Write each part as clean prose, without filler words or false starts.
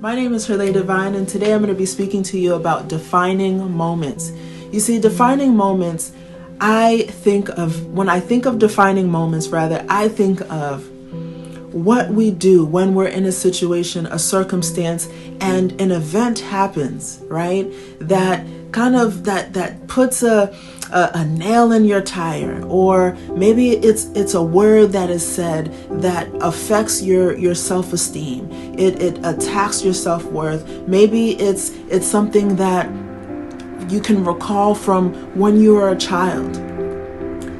My name is HERLAY Divine, and today I'm going to be speaking to you about defining moments. You see, defining moments, when I think of defining moments, I think of what we do when we're in a situation, a circumstance, and an event happens, right? That puts a nail in your tire, or maybe it's a word that is said that affects your self-esteem. It attacks your self-worth. Maybe it's something that you can recall from when you were a child.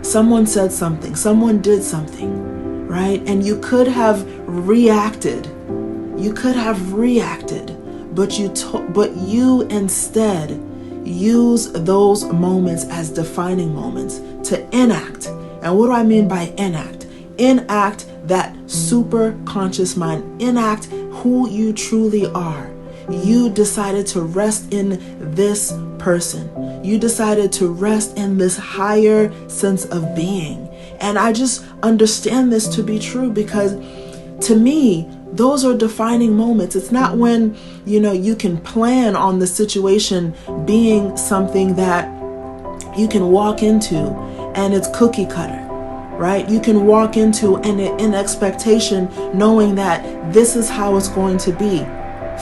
Someone said something, someone did something, right? And you could have reacted. But you instead use those moments as defining moments to enact. And what do I mean by enact? Enact that super conscious mind. Enact who you truly are. You decided to rest in this person. You decided to rest in this higher sense of being. And I just understand this to be true because to me, those are defining moments. It's not when, you can plan on the situation being something that you can walk into and it's cookie cutter, right? You can walk into an expectation knowing that this is how it's going to be,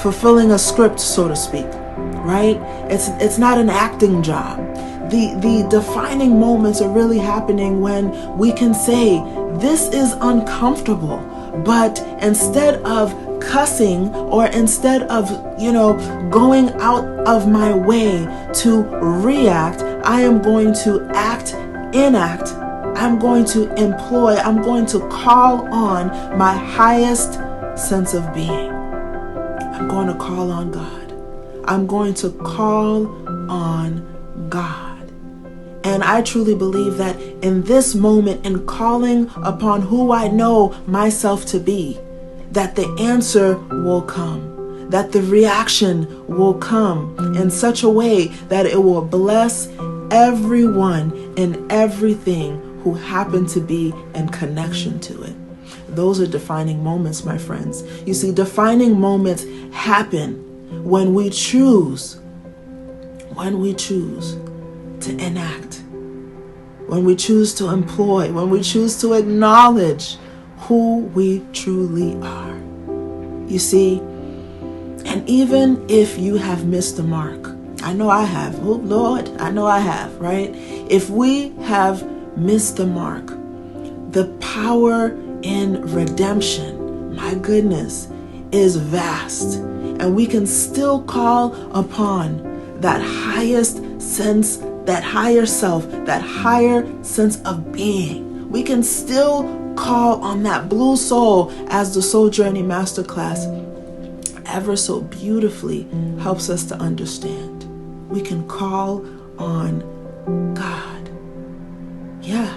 fulfilling a script, so to speak, right? It's not an acting job. The defining moments are really happening when we can say, this is uncomfortable, but instead of cussing or instead of, going out of my way to react, I am going to enact. I'm going to I'm going to call on my highest sense of being. I'm going to call on God. I'm going to call on God. And I truly believe that in this moment, in calling upon who I know myself to be, that the answer will come, that the reaction will come in such a way that it will bless everyone and everything who happen to be in connection to it. Those are defining moments, my friends. You see, defining moments happen when we choose to enact, when we choose to employ, when we choose to acknowledge who we truly are. You see, and even if you have missed the mark, I know I have, oh Lord, I know I have, right? If we have missed the mark, the power in redemption, my goodness, is vast. And we can still call upon that highest sense, that higher self, that higher sense of being. We can still call on that blue soul, as the Soul Journey Masterclass ever so beautifully helps us to understand. We can call on God. Yeah.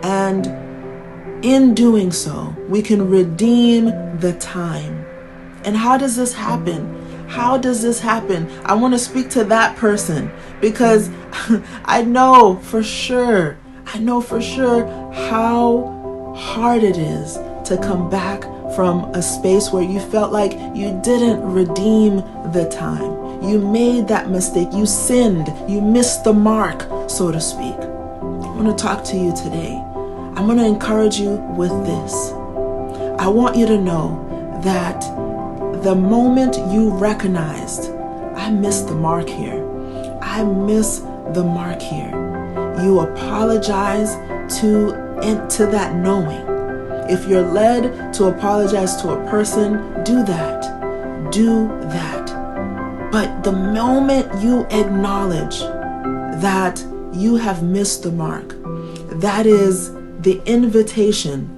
And in doing so, we can redeem the time. And how does this happen? How does this happen? I want to speak to that person because I know for sure how hard it is to come back from a space where you felt like you didn't redeem the time. You made that mistake. You sinned. You missed the mark, so to speak. I want to talk to you today. I'm going to encourage you with this. I want you to know that the moment you recognized, I missed the mark here. I miss the mark here. You apologize to that knowing. If you're led to apologize to a person, do that. Do that. But the moment you acknowledge that you have missed the mark, that is the invitation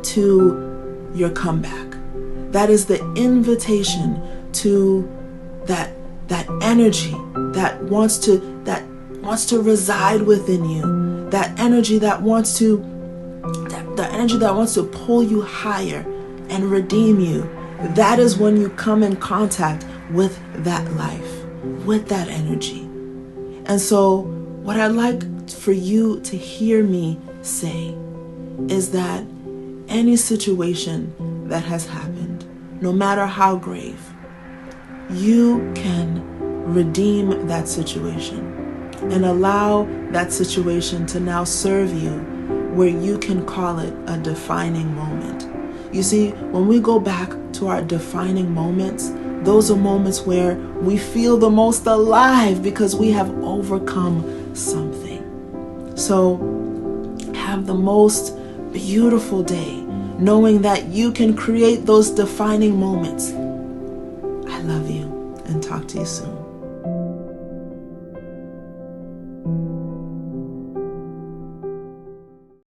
to your comeback. That is the invitation to that energy that wants to reside within you. That energy that wants to pull you higher and redeem you. That is when you come in contact with that life, with that energy. And so what I'd like for you to hear me say is that any situation that has happened, no matter how grave, you can redeem that situation and allow that situation to now serve you where you can call it a defining moment. You see, when we go back to our defining moments, those are moments where we feel the most alive because we have overcome something. So have the most beautiful day, knowing that you can create those defining moments. I love you, and talk to you soon.